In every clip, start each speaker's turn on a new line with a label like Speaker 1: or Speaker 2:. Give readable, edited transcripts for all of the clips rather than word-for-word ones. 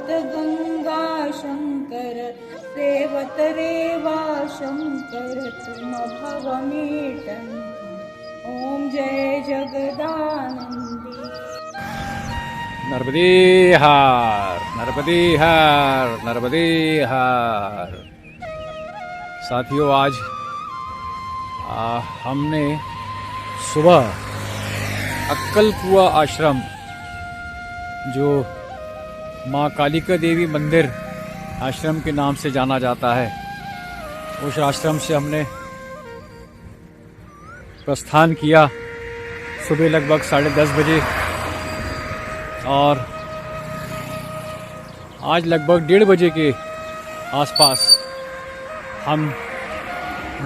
Speaker 1: गंगा शंकर सेवत रेवा शंकर तुम भवमेटन। ओम जय जगदानंदी।
Speaker 2: नर्मदे हार, नर्मदे हार, नर्मदे हार। साथियों, आज हमने सुबह अक्कलकुआ आश्रम, जो माँ कालिका देवी मंदिर आश्रम के नाम से जाना जाता है, उस आश्रम से हमने प्रस्थान किया सुबह लगभग 10:30 बजे। और आज लगभग 1:30 बजे के आसपास हम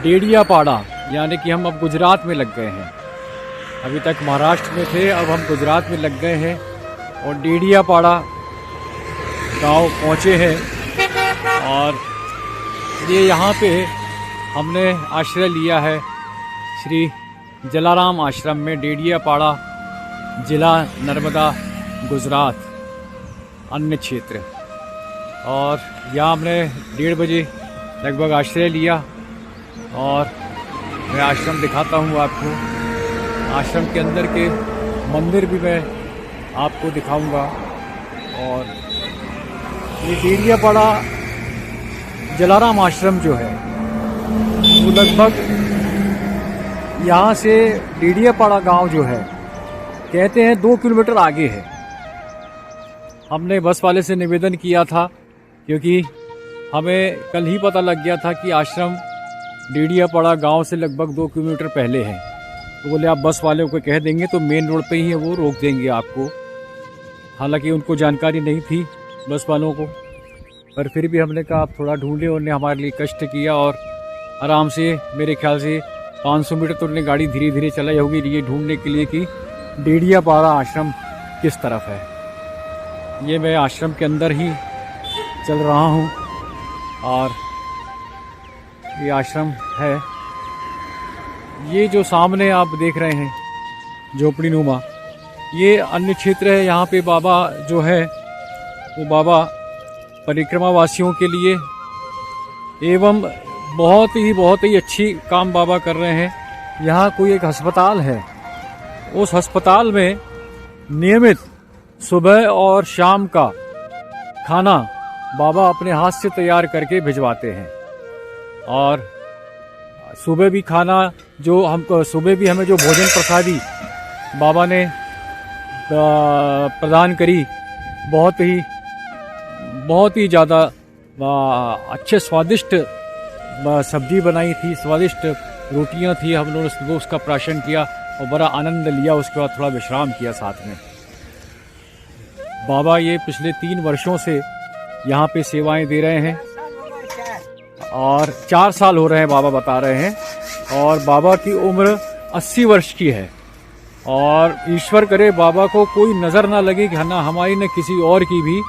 Speaker 2: डेडियापाड़ा, यानी कि हम अब गुजरात में लग गए हैं। अभी तक महाराष्ट्र में थे, अब हम गुजरात में लग गए हैं और डेडियापाड़ा गांव पहुंचे हैं। और ये यहाँ पे हमने आश्रय लिया है श्री जलाराम आश्रम में, डेडियापाड़ा, जिला नर्मदा, गुजरात, अन्य क्षेत्र। और यहाँ हमने 1:30 बजे लगभग आश्रय लिया। और मैं आश्रम दिखाता हूँ आपको। आश्रम के अंदर के मंदिर भी मैं आपको दिखाऊंगा। और ये डेडियापाड़ा जलाराम आश्रम जो है, वो लगभग यहाँ से डेडियापाड़ा गांव जो है, कहते हैं 2 किलोमीटर आगे है। हमने बस वाले से निवेदन किया था, क्योंकि हमें कल ही पता लग गया था कि आश्रम डेडियापाड़ा गांव से लगभग 2 किलोमीटर पहले है। तो बोले आप बस वाले को कह देंगे तो मेन रोड पे ही है, वो रोक देंगे आपको। हालांकि उनको जानकारी नहीं थी बस वालों को, पर फिर भी हमने कहा आप थोड़ा ढूंढे। उन्होंने हमारे लिए कष्ट किया और आराम से, मेरे ख्याल से 500 मीटर तो उन्होंने गाड़ी धीरे धीरे चलाई होगी ये ढूंढने के लिए कि डेडियापाड़ा आश्रम किस तरफ है। ये मैं आश्रम के अंदर ही चल रहा हूँ और ये आश्रम है। ये जो सामने आप देख रहे हैं झोपड़ी नुमा, ये अन्य क्षेत्र है। यहाँ पे बाबा जो है वो बाबा परिक्रमा वासियों के लिए एवं बहुत ही अच्छी काम बाबा कर रहे हैं। यहाँ कोई एक अस्पताल है, उस अस्पताल में नियमित सुबह और शाम का खाना बाबा अपने हाथ से तैयार करके भिजवाते हैं। और सुबह भी खाना जो हमको, सुबह भी हमें जो भोजन प्रसादी बाबा ने प्रदान करी, बहुत ही ज़्यादा अच्छे स्वादिष्ट सब्जी बनाई थी, स्वादिष्ट रोटियां थी। हम लोगों ने उसका प्राशन किया और बड़ा आनंद लिया। उसके बाद थोड़ा विश्राम किया साथ में। बाबा ये पिछले 3 वर्षों से यहाँ पे सेवाएं दे रहे हैं और 4 साल हो रहे हैं बाबा बता रहे हैं। और बाबा की उम्र 80 वर्ष की है। और ईश्वर करे बाबा को कोई नज़र ना लगे कि ना हमारी न किसी और की भी,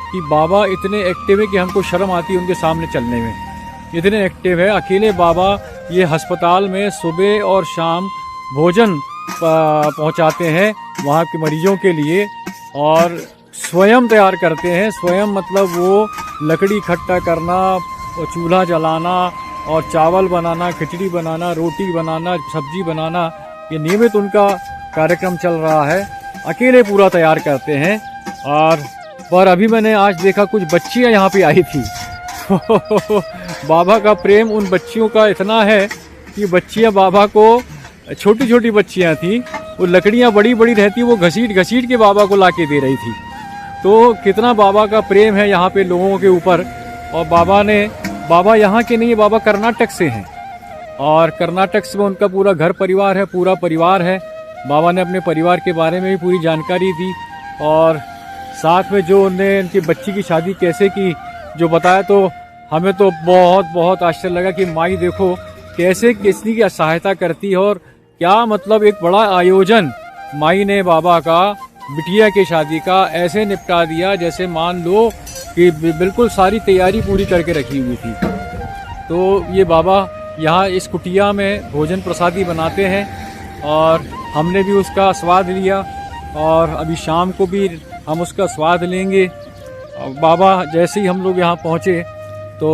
Speaker 2: कि बाबा इतने एक्टिव है कि हमको शर्म आती है उनके सामने चलने में। इतने एक्टिव है। अकेले बाबा ये अस्पताल में सुबह और शाम भोजन पहुंचाते हैं वहाँ के मरीजों के लिए, और स्वयं तैयार करते हैं। स्वयं मतलब वो लकड़ी इकट्ठा करना, चूल्हा जलाना और चावल बनाना, खिचड़ी बनाना, रोटी बनाना, सब्जी बनाना, ये नियमित उनका कार्यक्रम चल रहा है। अकेले पूरा तैयार करते हैं। और पर अभी मैंने आज देखा कुछ बच्चियां यहाँ पे आई थी। बाबा का प्रेम उन बच्चियों का इतना है कि बच्चियां बाबा को, छोटी छोटी बच्चियां थी, वो लकड़ियां बड़ी बड़ी रहती, वो घसीट के बाबा को लाके दे रही थी। तो कितना बाबा का प्रेम है यहाँ पे लोगों के ऊपर। और बाबा यहाँ के नहीं है, बाबा कर्नाटक से हैं। और कर्नाटक से उनका पूरा घर परिवार है, पूरा परिवार है। बाबा ने अपने परिवार के बारे में भी पूरी जानकारी दी। और साथ में जो उन्होंने उनकी बच्ची की शादी कैसे की जो बताया, तो हमें तो बहुत आश्चर्य लगा कि माई देखो कैसे किसी की सहायता करती है। और क्या मतलब एक बड़ा आयोजन माई ने बाबा का बिटिया की शादी का ऐसे निपटा दिया जैसे मान लो कि बिल्कुल सारी तैयारी पूरी करके रखी हुई थी। तो ये बाबा यहाँ इस कुटिया में भोजन प्रसादी बनाते हैं और हमने भी उसका स्वाद लिया और अभी शाम को भी हम उसका स्वाद लेंगे। अब बाबा जैसे ही हम लोग यहाँ पहुँचे तो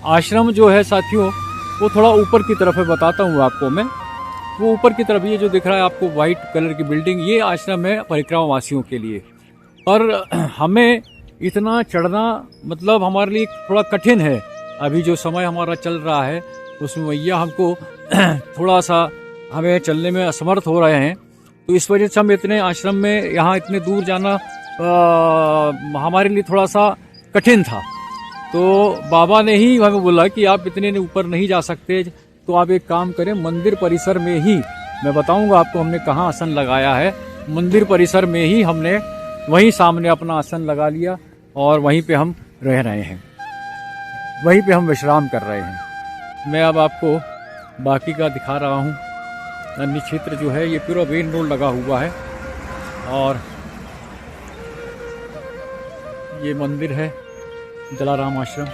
Speaker 2: आश्रम जो है साथियों वो थोड़ा ऊपर की तरफ है, बताता हूँ आपको मैं। वो ऊपर की तरफ ये जो दिख रहा है आपको वाइट कलर की बिल्डिंग, ये आश्रम है परिक्रमा वासियों के लिए। पर हमें इतना चढ़ना मतलब हमारे लिए थोड़ा कठिन है। अभी जो समय हमारा चल रहा है उसमें भैया हमको थोड़ा सा हमें चलने में असमर्थ हो रहे हैं, तो इस वजह से हम इतने आश्रम में यहाँ इतने दूर जाना हमारे लिए थोड़ा सा कठिन था। तो बाबा ने ही हमें बोला कि आप इतने ऊपर नहीं जा सकते, तो आप एक काम करें, मंदिर परिसर में ही, मैं बताऊंगा आपको हमने कहाँ आसन लगाया है। मंदिर परिसर में ही हमने वहीं सामने अपना आसन लगा लिया और वहीं पे हम रह रहे हैं, वहीं पे हम विश्राम कर रहे हैं। मैं अब आपको बाकी का दिखा रहा हूँ। अन्य क्षेत्र जो है ये पूरा मेन रोड लगा हुआ है और ये मंदिर है जलाराम आश्रम,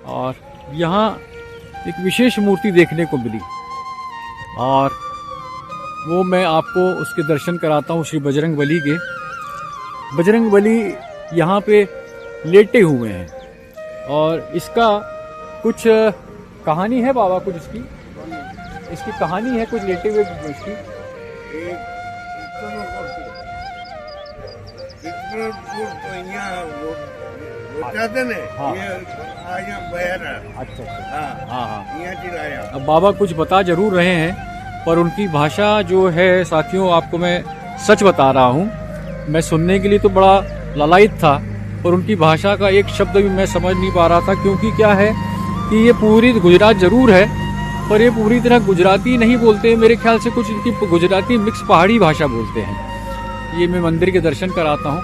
Speaker 2: और यहाँ एक विशेष मूर्ति देखने को मिली और वो मैं आपको उसके दर्शन कराता हूँ। श्री बजरंग बली के, बजरंग बली यहाँ पे लेटे हुए हैं और इसका कुछ कहानी है बाबा, कुछ इसकी कहानी है, कुछ लेटे हुए इसकी। अच्छा हाँ। अब बाबा कुछ बता जरूर रहे हैं, पर उनकी भाषा जो है साथियों आपको मैं सच बता रहा हूँ, मैं सुनने के लिए तो बड़ा लालायित था, पर उनकी भाषा का एक शब्द भी मैं समझ नहीं पा रहा था। क्योंकि क्या है कि ये पूरी गुजरात जरूर है, पर ये पूरी तरह गुजराती नहीं बोलते, मेरे ख्याल से कुछ इनकी गुजराती मिक्स पहाड़ी भाषा बोलते हैं। ये मैं मंदिर के दर्शन कराता हूँ।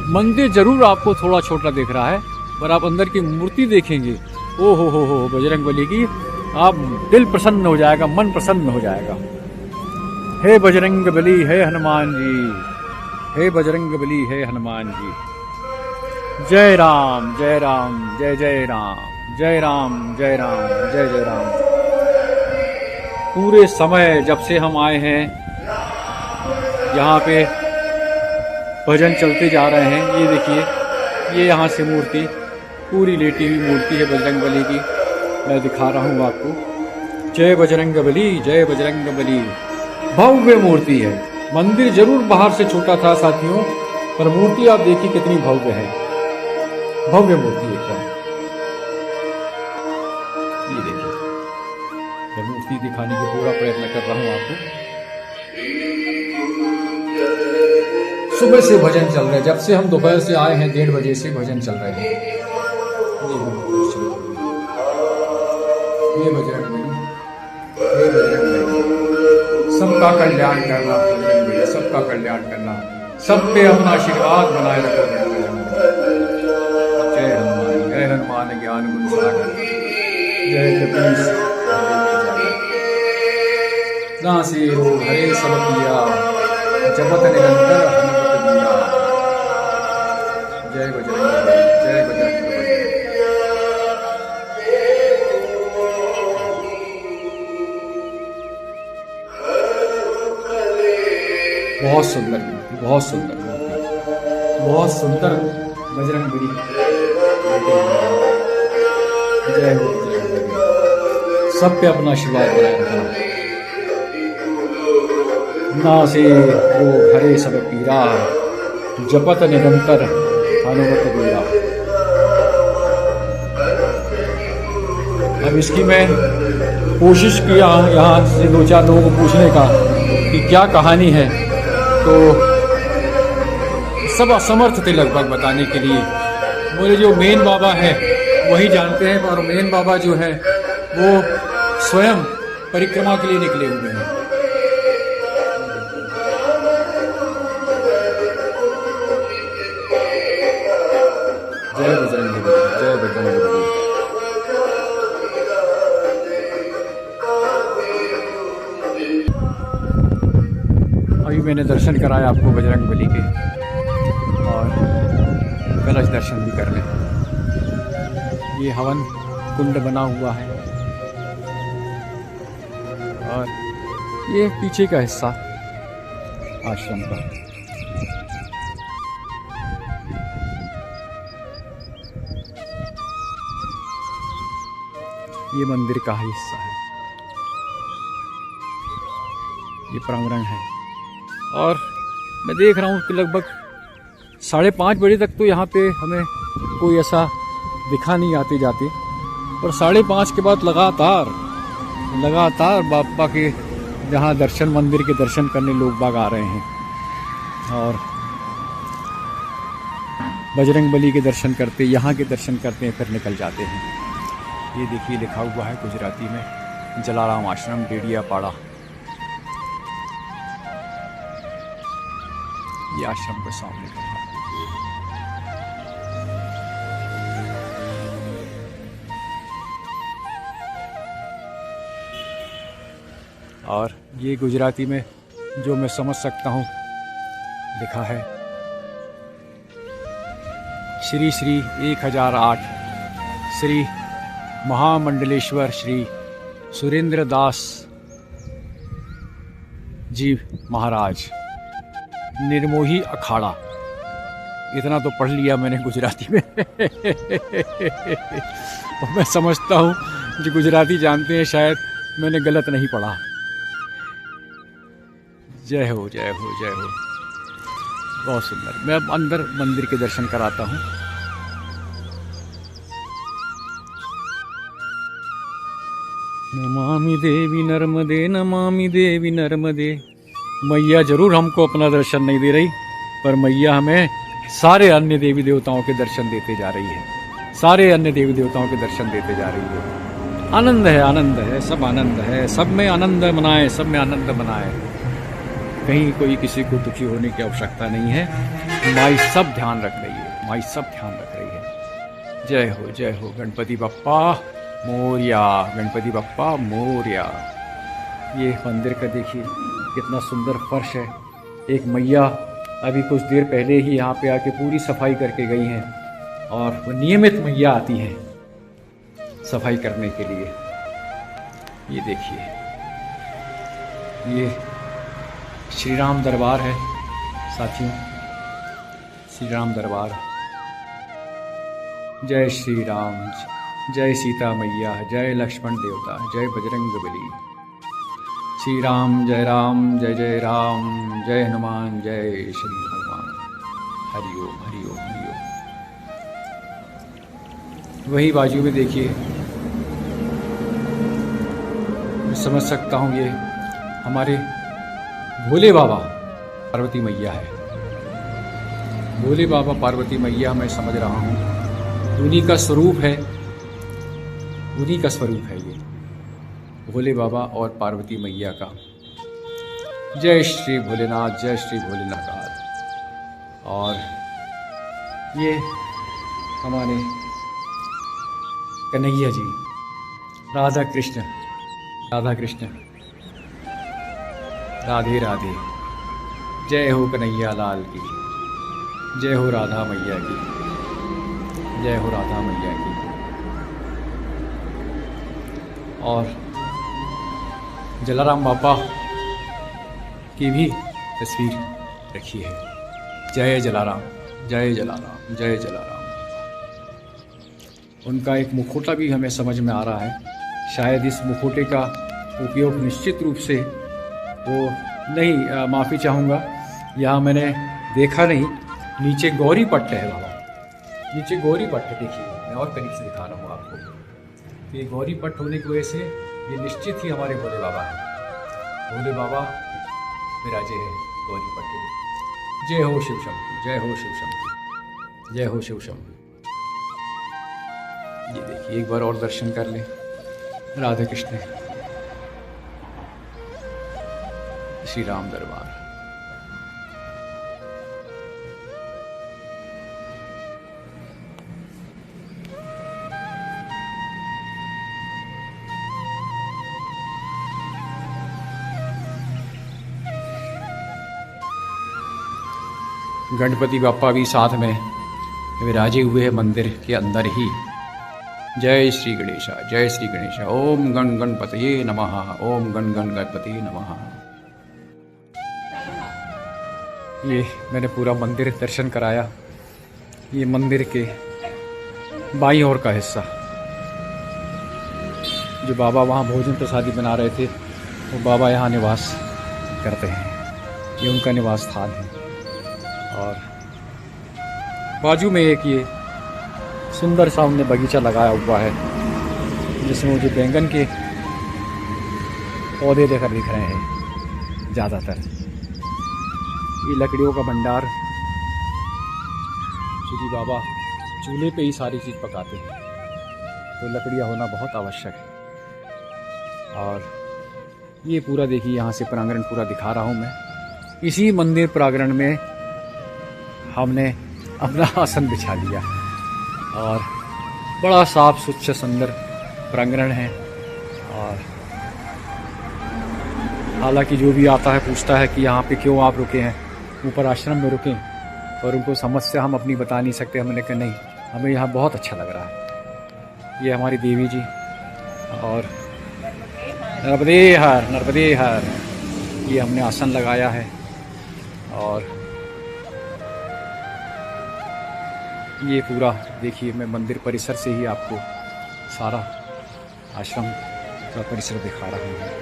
Speaker 2: मंदिर जरूर आपको थोड़ा छोटा दिख रहा है, पर आप अंदर की मूर्ति देखेंगे, ओ हो बजरंग बली की, आप दिल प्रसन्न हो जाएगा, मन प्रसन्न हो जाएगा। हे बजरंग बली, हे हनुमान जी, हे बजरंग बली, हे हनुमान जी। जय राम जय राम जय जय राम, जय राम जय राम जय जय राम। पूरे समय जब से हम आए हैं यहाँ पे भजन चलते जा रहे हैं। ये देखिए, ये यहाँ से मूर्ति पूरी लेटी हुई मूर्ति है बजरंग बली की, मैं दिखा रहा हूँ आपको। जय बजरंग बली, जय बजरंग बली। भव्य मूर्ति है। मंदिर जरूर बाहर से छोटा था साथियों, पर मूर्ति आप देखिए कितनी भव्य है, भव्य मूर्ति एकदम। ये देखिए, मैं मूर्ति दिखाने की पूरा प्रयत्न कर रहा हूँ आपको। सुबह से भजन चल रहे हैं, जब से हम दोपहर से आए हैं 1:30 बजे से भजन चल रहे हैं। ये बजरंग बली, ये बजरंग बली, सबका कल्याण करना, सबका कल्याण करना, सब पे अपना आशीर्वाद बनाए रखो। जय हनुमान, जय हनुमान ज्ञान गुण सागर, जय कपीस नासे रोग हरे सब पिया, जपत निरंतर हनुमत दिया। जय बजरंग बली, जय बजरंग बली। बहुत सुंदर, बहुत सुंदर, बहुत सुंदर बजरंग बली। जय हो बजरंग बली, सब पे अपना आशीर्वाद बनाए रखना। नासे रोग हरे सब पीरा, जपत निरंतर हनुमत दिया। अब इसकी मैं कोशिश किया यहाँ से 2-4 लोगों को पूछने का कि क्या कहानी है, तो सब असमर्थ थे लगभग बताने के लिए। बोले जो मेन बाबा है वही जानते हैं, और मेन बाबा जो है वो स्वयं परिक्रमा के लिए निकले हुए हैं। जय बजरंग बली, जय बजरंग बली। अभी मैंने दर्शन कराया आपको बजरंग बली के, और कलश दर्शन भी कर लें। ये हवन कुंड बना हुआ है और ये पीछे का हिस्सा आश्रम का। ये मंदिर का ही हिस्सा है, ये प्रांगण है। और मैं देख रहा हूँ कि लगभग 5:30 बजे तक तो यहाँ पे हमें कोई ऐसा दिखा नहीं आते जाते, और 5:30 के बाद लगातार बाबा के यहाँ दर्शन, मंदिर के दर्शन करने लोग बाग आ रहे हैं, और बजरंगबली के दर्शन करते, यहाँ के दर्शन करते हैं, फिर निकल जाते हैं। ये देखिए लिखा हुआ है गुजराती में, जलाराम आश्रम डेडियापाड़ा। ये आश्रम के सामने का है। और ये गुजराती में जो मैं समझ सकता हूँ लिखा है, श्री श्री 1008 श्री महामंडलेश्वर श्री सुरेंद्र दास जी महाराज निर्मोही अखाड़ा। इतना तो पढ़ लिया मैंने गुजराती में। और मैं समझता हूँ जो गुजराती जानते हैं शायद मैंने गलत नहीं पढ़ा। जय हो जय हो जय हो। बहुत सुंदर। मैं अब अंदर मंदिर के दर्शन कराता हूँ। नमामि देवी नर्मदे, नमामि देवी नर्मदे। मैया जरूर हमको अपना दर्शन नहीं दे रही, पर मैया हमें सारे अन्य देवी देवताओं के दर्शन देते जा रही है। सारे अन्य देवी देवताओं के दर्शन देते जा रही है। आनंद है, सब आनंद है। सब में आनंद मनाए, सब में आनंद मनाए। कहीं कोई किसी को दुखी होने की आवश्यकता नहीं है। माई सब ध्यान रख रही है, माई सब ध्यान रख रही है। जय हो गणपति बप्पा मोरया, गणपति बप्पा मोरया। ये मंदिर का देखिए कितना सुंदर फर्श है। एक मैया अभी कुछ देर पहले ही यहाँ पे आके पूरी सफाई करके गई हैं, और वो नियमित मैया आती हैं सफाई करने के लिए। ये देखिए, ये श्री राम दरबार है साथियों, श्री राम दरबार। जय श्री राम, जय सीता मैया, जय लक्ष्मण देवता, जय बजरंगबली। श्री राम, जय राम, जय हनुमान, जय श्री हनुमान। हरिओम हरिओम हरिओम। वही बाजू में देखिए, मैं समझ सकता हूँ ये हमारे भोले बाबा पार्वती मैया है। भोले बाबा पार्वती मैया मैं समझ रहा हूँ उन्हीं का स्वरूप है, उन्हीं का स्वरूप है ये भोले बाबा और पार्वती मैया का। जय श्री भोलेनाथ, जय श्री भोलेनाथ। और ये हमारे कन्हैया जी, राधा कृष्ण, राधे राधे। जय हो कन्हैया लाल की, जय हो राधा मैया की, जय हो राधा मैया की। और जलाराम बापा की भी तस्वीर रखी है। जय जलाराम, जय जलाराम, जय जलाराम। उनका एक मुखौटा भी हमें समझ में आ रहा है। शायद इस मुखौटे का उपयोग निश्चित रूप से वो नहीं, माफ़ी चाहूँगा, यहाँ मैंने देखा नहीं। नीचे गौरी पट्ट है बाबा, नीचे गौरी पट्ट देखिए। मैं और करीब से दिखा रहा हूँ आपको। ये गौरी पट्ट होने की वजह से ये निश्चित ही हमारे भोले बाबा हैं। भोले बाबा विराजे हैं गौरी पट्ट में। जय हो शिव शंभु, जय हो शिव शंभु, जय हो शिव शंभु। ये देखिए, एक बार और दर्शन कर लें। राधे कृष्ण, श्री राम दरबार। गणपति बापा भी साथ में विराजे हुए हैं मंदिर के अंदर ही। जय श्री गणेशा, जय श्री गणेशा। ओम गण गणपतये नमः, ओम गण गणपतये नमः। ये मैंने पूरा मंदिर दर्शन कराया। ये मंदिर के बाईं ओर का हिस्सा, जो बाबा वहाँ भोजन प्रसादी बना रहे थे, वो बाबा यहाँ निवास करते हैं। ये उनका निवास स्थान है। और बाजू में एक ये सुंदर सा उनने बगीचा लगाया हुआ है, जिसमें मुझे बैंगन के पौधे देकर दिख रहे हैं ज़्यादातर। ये लकड़ियों का भंडार, क्योंकि बाबा चूल्हे पे ही सारी चीज़ पकाते हैं, तो लकड़ियाँ होना बहुत आवश्यक है। और ये पूरा देखिए, यहाँ से प्रांगण पूरा दिखा रहा हूँ मैं। इसी मंदिर प्रांगण में हमने अपना आसन बिछा लिया और बड़ा साफ स्वच्छ सुंदर प्रांगण है। और हालांकि जो भी आता है पूछता है कि यहाँ पे क्यों आप रुके हैं, ऊपर आश्रम में रुके, और उनको समस्या हम अपनी बता नहीं सकते। हमने कहा नहीं, हमें यहाँ बहुत अच्छा लग रहा है। ये हमारी देवी जी, और नर्मदे हर नर्मदे हर, ये हमने आसन लगाया है। और ये पूरा देखिए, मैं मंदिर परिसर से ही आपको सारा आश्रम का परिसर दिखा रहा हूँ।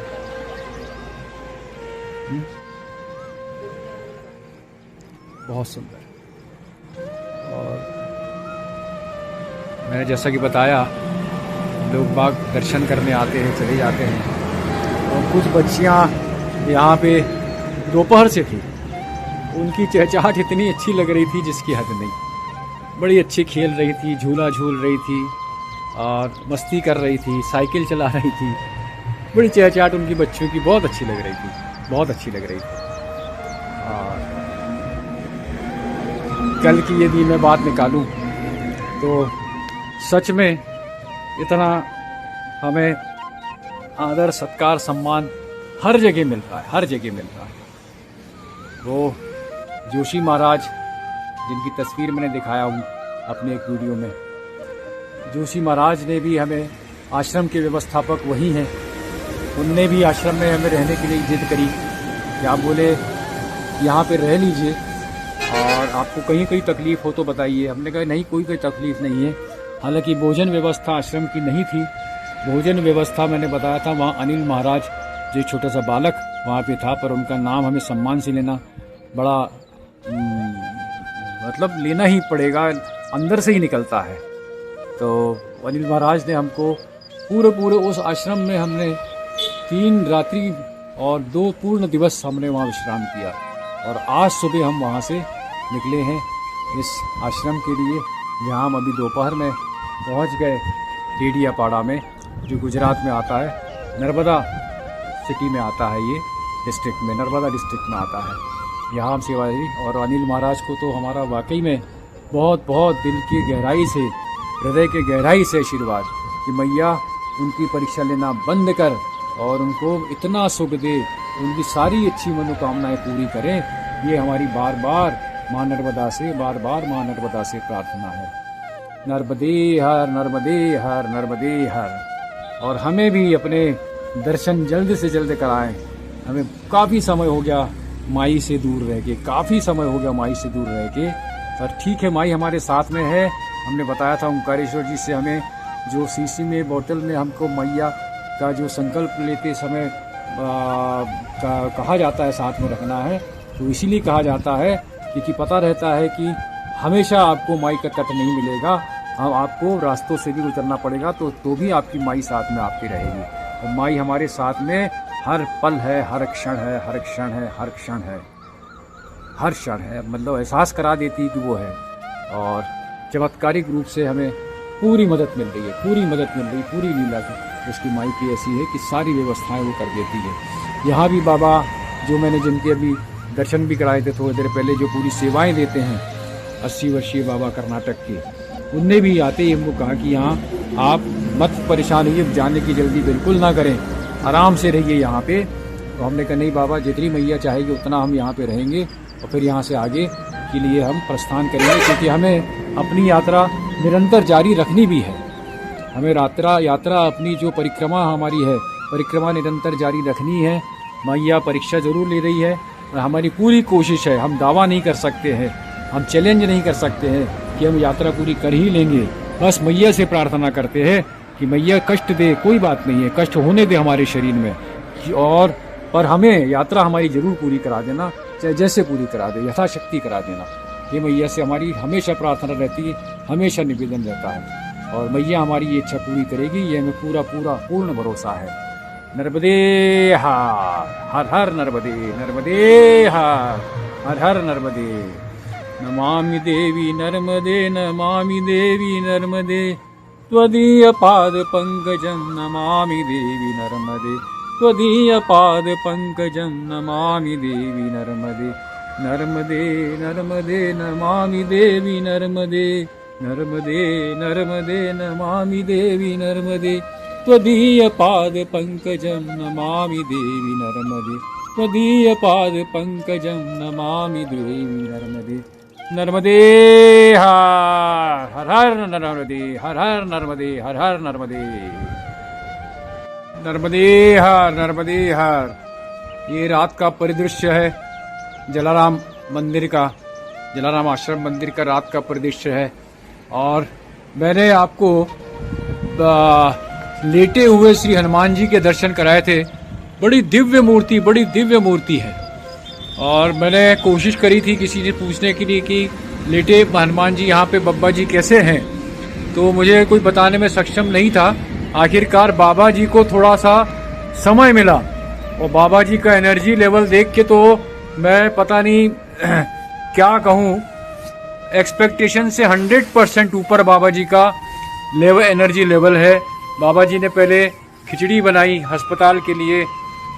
Speaker 2: बहुत सुंदर। और मैंने जैसा कि बताया, लोग बाग दर्शन करने आते हैं, चले जाते हैं। और कुछ बच्चियाँ यहाँ पे दोपहर से थी, उनकी चहचहाट इतनी अच्छी लग रही थी जिसकी हद नहीं। बड़ी अच्छी खेल रही थी, झूला झूल रही थी और मस्ती कर रही थी, साइकिल चला रही थी। बड़ी चहचहाट उनकी बच्चों की बहुत अच्छी लग रही थी, बहुत अच्छी लग रही थी। और कल की यदि मैं बात निकालूं तो सच में इतना हमें आदर सत्कार सम्मान हर जगह मिलता है, हर जगह मिलता है। वो जोशी महाराज, जिनकी तस्वीर मैंने दिखाया हूँ अपने एक वीडियो में, जोशी महाराज ने भी हमें, आश्रम के व्यवस्थापक वही हैं, उनने भी आश्रम में हमें रहने के लिए जिद करी कि आप बोले यहाँ पे रह लीजिए और आपको कहीं कोई तकलीफ़ हो तो बताइए। हमने कहा नहीं, कोई तकलीफ़ नहीं है। हालांकि भोजन व्यवस्था आश्रम की नहीं थी। भोजन व्यवस्था मैंने बताया था, वहाँ अनिल महाराज जो छोटा सा बालक वहाँ पे था, पर उनका नाम हमें सम्मान से लेना बड़ा मतलब लेना ही पड़ेगा, अंदर से ही निकलता है। तो अनिल महाराज ने हमको पूरे उस आश्रम में हमने 3 रात्रि और 2 पूर्ण दिवस हमने वहाँ विश्राम किया। और आज सुबह हम वहाँ से निकले हैं इस आश्रम के लिए, जहाँ हम अभी दोपहर में पहुँच गए डेडियापाड़ा में, जो गुजरात में आता है, नर्मदा सिटी में आता है, ये डिस्ट्रिक्ट में, नर्मदा डिस्ट्रिक्ट में आता है। यहाँ हम सेवा दी। और अनिल महाराज को तो हमारा वाकई में बहुत बहुत दिल की गहराई से, हृदय के गहराई से आशीर्वाद कि मैया उनकी परीक्षा लेना बंद कर और उनको इतना सुख दे, उनकी सारी अच्छी मनोकामनाएं पूरी करें। ये हमारी बार बार माँ नर्मदा से प्रार्थना है। नर्मदे हर नर्मदे हर नर्मदे हर। और हमें भी अपने दर्शन जल्द से जल्द कराएं। हमें काफ़ी समय हो गया माई से दूर रह के, काफ़ी समय हो गया माई से दूर रह के। पर ठीक है, माई हमारे साथ में है। हमने बताया था ओंकारेश्वर जी से हमें जो शीशी में बोतल में हमको मैया का जो संकल्प लेते समय कहा जाता है साथ में रखना है, तो इसीलिए कहा जाता है क्योंकि पता रहता है कि हमेशा आपको माई का तट नहीं मिलेगा, हम आपको रास्तों से भी गुजरना पड़ेगा, तो भी आपकी माई साथ में आपकी रहेगी। और माई हमारे साथ में हर पल है, हर क्षण है, हर क्षण है, हर क्षण है, हर क्षण है। मतलब एहसास करा देती कि वो है। और चमत्कारिक रूप से हमें पूरी मदद मिल रही है, पूरी मदद मिल रही, पूरी लीला उसकी माई की ऐसी है कि सारी व्यवस्थाएं वो कर देती है। यहाँ भी बाबा जो मैंने जिनके अभी दर्शन भी कराए थे थोड़ी देर पहले, जो पूरी सेवाएं देते हैं, 80 वर्षीय बाबा कर्नाटक के, उनने भी आते ही हमको कहा कि यहाँ आप मत परेशान होइए, जाने की जल्दी बिल्कुल ना करें, आराम से रहिए यहाँ पे। तो हमने कहा नहीं बाबा, जितनी मैया चाहेगी उतना हम यहाँ पे रहेंगे और फिर यहाँ से आगे के लिए हम प्रस्थान करेंगे, क्योंकि हमें अपनी यात्रा निरंतर जारी रखनी भी है। हमें यात्रा अपनी जो परिक्रमा हमारी है, परिक्रमा निरंतर जारी रखनी है। मैया परीक्षा जरूर ले रही है और हमारी पूरी कोशिश है। हम दावा नहीं कर सकते हैं, हम चैलेंज नहीं कर सकते हैं कि हम यात्रा पूरी कर ही लेंगे। बस मैया से प्रार्थना करते हैं कि मैया कष्ट दे कोई बात नहीं है, कष्ट होने दे हमारे शरीर में, और पर हमें यात्रा हमारी जरूर पूरी करा देना, चाहे जैसे पूरी करा दे, यथाशक्ति करा देना। ये मैया से हमारी हमेशा प्रार्थना रहती है, हमेशा निवेदन रहता है, और मैया हमारी ये इच्छा पूरी करेगी, ये हमें पूर्ण भरोसा है। नर्मदे हार, हर हर नर्मदे, नर्मदे हार, हर हर नर्मदे। नमामि देवी नर्मदे, नमामि देवी नर्मदे, त्वदीय पाद पंकजं नमामि देवी नर्मदे, त्वदीय पाद पंकजं नमामि देवी नर्मदे, नर्मदे नर्मदे नमामि देवी नर्मदे, नर्मदे नर्मदे नमामि देवी नर्मदे, त्वदीय पाद पंकजं नमामि देवी नर्मदे, त्वदीय पाद पंकजं नमामि देवी नर्मदे। नर्मदे हर हर नर्मदे, हर हर नर्मदे, हर हर नर्मदे, नर्मदे हर, नर्मदे हर। ये रात का परिदृश्य है जलाराम मंदिर का, जलाराम आश्रम मंदिर का रात का परिदृश्य है। और मैंने आपको लेटे हुए श्री हनुमान जी के दर्शन कराए थे। बड़ी दिव्य मूर्ति है। और मैंने कोशिश करी थी किसी से पूछने के लिए कि लेटे हनुमान जी यहाँ पे बब्बा जी कैसे हैं, तो मुझे कोई बताने में सक्षम नहीं था। आखिरकार बाबा जी को थोड़ा सा समय मिला, और बाबा जी का एनर्जी लेवल देख के तो मैं पता नहीं क्या कहूँ, एक्सपेक्टेशन से 100% ऊपर बाबा जी का एनर्जी लेवल है। बाबा जी ने पहले खिचड़ी बनाई अस्पताल के लिए,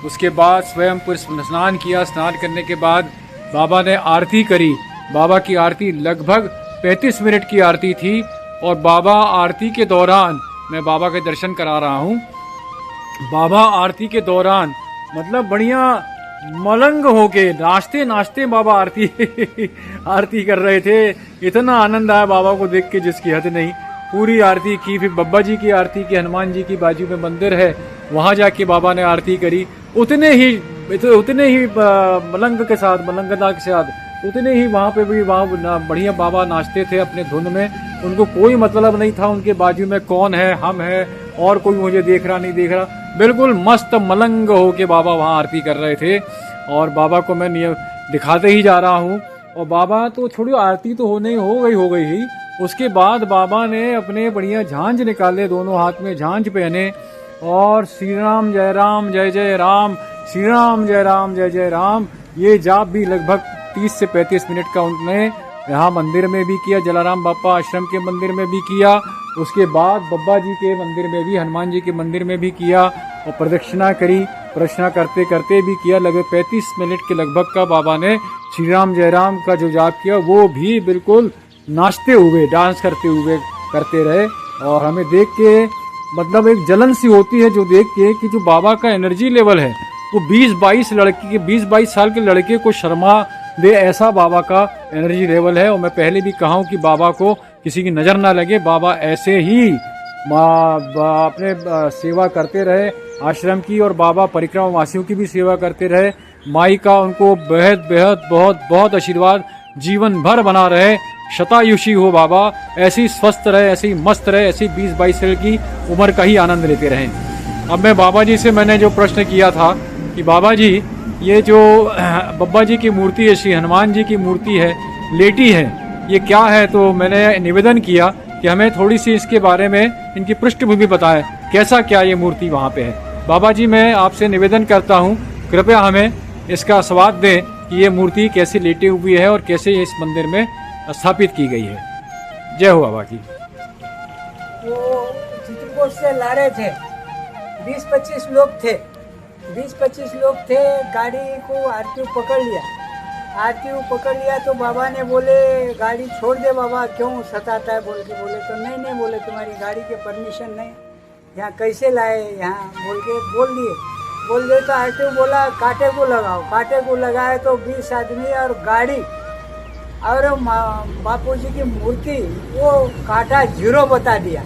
Speaker 2: उसके बाद स्वयं स्नान किया। स्नान करने के बाद बाबा ने आरती करी। बाबा की आरती लगभग 35 मिनट की आरती थी, और बाबा आरती के दौरान, मैं बाबा के दर्शन करा रहा हूँ, बाबा आरती के दौरान मतलब बढ़िया मलंग होके नाचते नाचते बाबा आरती कर रहे थे। इतना आनंद आया बाबा को देख के जिसकी हद नहीं। पूरी आरती की, फिर बब्बा जी की आरती की, हनुमान जी की बाजू में मंदिर है, वहां जाके बाबा ने आरती करी। उतने ही मलंग के साथ, मलंगता के साथ उतने ही वहां पे भी वहां बढ़िया बाबा नाचते थे अपने धुन में। उनको कोई मतलब नहीं था उनके बाजू में कौन है, हम है, और कोई मुझे देख रहा नहीं देख रहा। बिल्कुल मस्त मलंग होके बाबा वहां आरती कर रहे थे, और बाबा को मैं दिखाते ही जा रहा हूँ। और बाबा तो छोड़ो, आरती तो हो गई ही। उसके बाद बाबा ने अपने बढ़िया झांझ निकाले, दोनों हाथ में झांझ पहने, और श्री राम जय जय राम, श्री राम जय जय राम, ये जाप भी लगभग 30 से 35 मिनट का उन्होंने यहाँ मंदिर में भी किया, जलाराम बापा आश्रम के मंदिर में भी किया। उसके बाद बब्बा जी के मंदिर में भी, हनुमान जी के मंदिर में भी किया, और प्रदक्षिणा करी। प्रदक्षिणा करते करते भी किया। लगभग 35 मिनट के लगभग का बाबा ने श्री राम जय राम का जो जाप किया, वो भी बिल्कुल नाचते हुए, डांस करते रहे। और हमें देख के मतलब एक जलन सी होती है जो देख के कि जो बाबा का एनर्जी लेवल है वो 20-22 साल के लड़के को शर्मा दे, ऐसा बाबा का एनर्जी लेवल है। और मैं पहले भी कहा हूं कि बाबा को किसी की नजर ना लगे, बाबा ऐसे ही अपने सेवा करते रहे आश्रम की, और बाबा परिक्रमा वासियों की भी सेवा करते रहे। माई का उनको बेहद बहुत आशीर्वाद जीवन भर बना रहे। शतायुषी हो बाबा, ऐसी स्वस्थ रहे, ऐसी मस्त रहे, ऐसी 20-22 साल की उम्र का ही आनंद लेते रहे। अब मैं बाबा जी से मैंने जो प्रश्न किया था कि बाबा जी, ये जो बब्बा जी की मूर्ति है, श्री हनुमान जी की मूर्ति है, लेटी है, ये क्या है? तो मैंने निवेदन किया कि हमें थोड़ी सी इसके बारे में, इनकी पृष्ठभूमि बताएं, कैसा क्या ये मूर्ति वहाँ पे है। बाबा जी, मैं आपसे निवेदन करता हूँ, कृपया हमें इसका स्वाद दें कि ये मूर्ति कैसे लेटी हुई है और कैसे ये इस मंदिर में स्थापित की गई है। जय हो बाबा की।
Speaker 3: वो चित्रकूट से ला रहे थे, 20-25 लोग थे, 20-25 लोग थे। गाड़ी को आरटीओ पकड़ लिया तो बाबा ने बोले गाड़ी छोड़ दे बाबा, क्यों सताता है बोले तो नहीं बोले तुम्हारी गाड़ी के परमिशन नहीं, यहाँ कैसे लाए यहाँ बोल दिए तो आरटीओ बोला कांटे को लगाओ। कांटे को लगाए तो 20 आदमी और गाड़ी और बापू जी की मूर्ति, वो कांटा 0 बता दिया।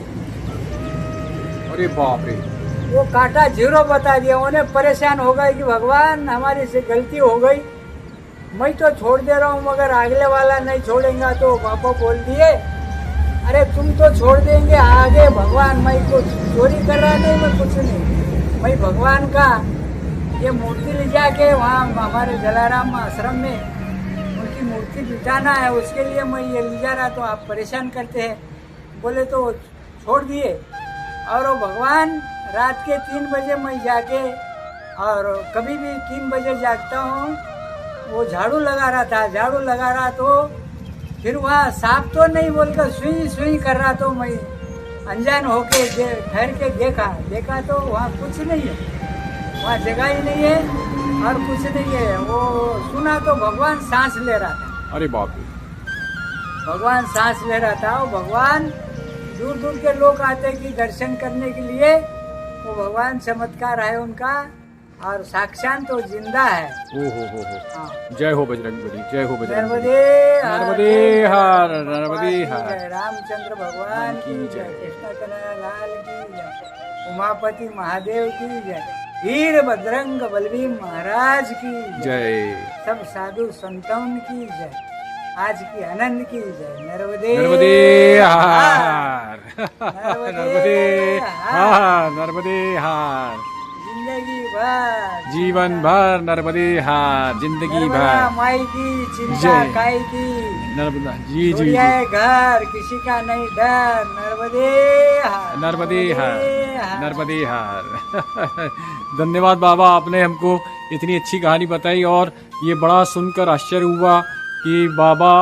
Speaker 2: अरे बाप रे,
Speaker 3: वो कांटा 0 बता दिया। उन्हें परेशान हो गए कि भगवान हमारी से गलती हो गई, मैं तो छोड़ दे रहा हूँ मगर अगले वाला नहीं छोड़ेगा। तो पापा बोल दिए अरे तुम तो छोड़ देंगे आगे भगवान, मैं को चोरी कर रहा नहीं, मैं कुछ नहीं, मैं भगवान का ये मूर्ति ले जाके वहाँ हमारे जलाराम आश्रम में उनकी मूर्ति बिठाना है, उसके लिए मैं ये ले जा रहा, तो आप परेशान करते हैं। बोले तो छोड़ दिए। और वो भगवान रात के 3 बजे मैं जाके, और कभी भी 3 बजे जागता हूँ, वो झाड़ू लगा रहा था, झाड़ू लगा रहा तो फिर वहाँ सांप तो नहीं बोलकर सुई सुई कर रहा, तो मैं अनजान होके ठहर के देखा तो वहाँ कुछ नहीं है, वहाँ जगह ही नहीं है और कुछ नहीं है। वो सुना तो भगवान सांस ले रहा था।
Speaker 2: अरे बाप रे।
Speaker 3: भगवान सांस ले रहा था। वो भगवान दूर दूर के लोग आते कि दर्शन करने के लिए, वो भगवान चमत्कार है उनका, और साक्षात तो जिंदा है।
Speaker 2: ओ हो।
Speaker 3: हाँ।
Speaker 2: जय हो बजरंगबली, जय हो बजरंगबली।
Speaker 3: नर्मदे
Speaker 2: हर, नर्मदे हर।
Speaker 3: रामचंद्र भगवान की जय, कृष्ण कन्हैया लाल की जय, उमापति महादेव की जय, वीर बजरंग बलवीर महाराज की
Speaker 2: जय।
Speaker 3: सब साधु संतों की जय, आज की आनंद की जय। नर्मदे
Speaker 2: हार, नर्मदे हार, नर्मदे हार,
Speaker 3: जिंदगी भर
Speaker 2: जीवन भर नर्मदे हार, जिंदगी
Speaker 3: नर्मदा
Speaker 2: भर।
Speaker 3: माई की चिंता
Speaker 2: जय।
Speaker 3: काय की,
Speaker 2: नर्मदा जी।
Speaker 3: छोड़िए घर किसी का नहीं डर। नर्मदे हार,
Speaker 2: नर्मदे हार, नर्मदे हार। धन्यवाद बाबा, आपने हमको इतनी अच्छी कहानी बताई, और ये बड़ा सुनकर आश्चर्य हुआ कि बाबा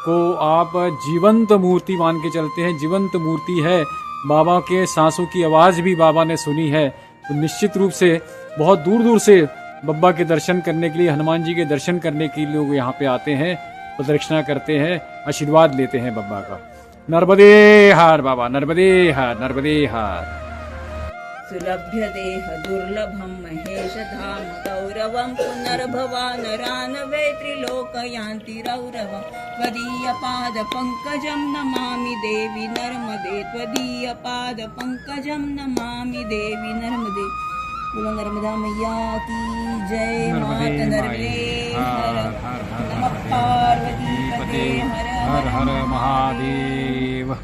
Speaker 2: को आप जीवंत मूर्ति मान के चलते हैं। जीवंत मूर्ति है, बाबा के सांसों की आवाज़ भी बाबा ने सुनी है। तो निश्चित रूप से बहुत दूर दूर से बाबा के दर्शन करने के लिए, हनुमान जी के दर्शन करने के लिए लोग यहाँ पे आते हैं, प्रदक्षिणा करते हैं, आशीर्वाद लेते हैं बाबा का। नर्मदे हार बाबा, नर्मदे हार, नर्मदे हार।
Speaker 1: सुलभ्य देह दुर्लभम महेश धाम गौरवम पुनर्भवान रानवे त्रिलोकयान्ति रौरवम त्वदीय पाद पंकजम नमामि देवी नर्मदे, त्वदीय पाद पंकजम नमामि देवी नर्मदे। बोलो नर्मदा मैया की जय। माता नर्मदे हर हर नमः पार्वती पते हर
Speaker 2: हर हर महादेव।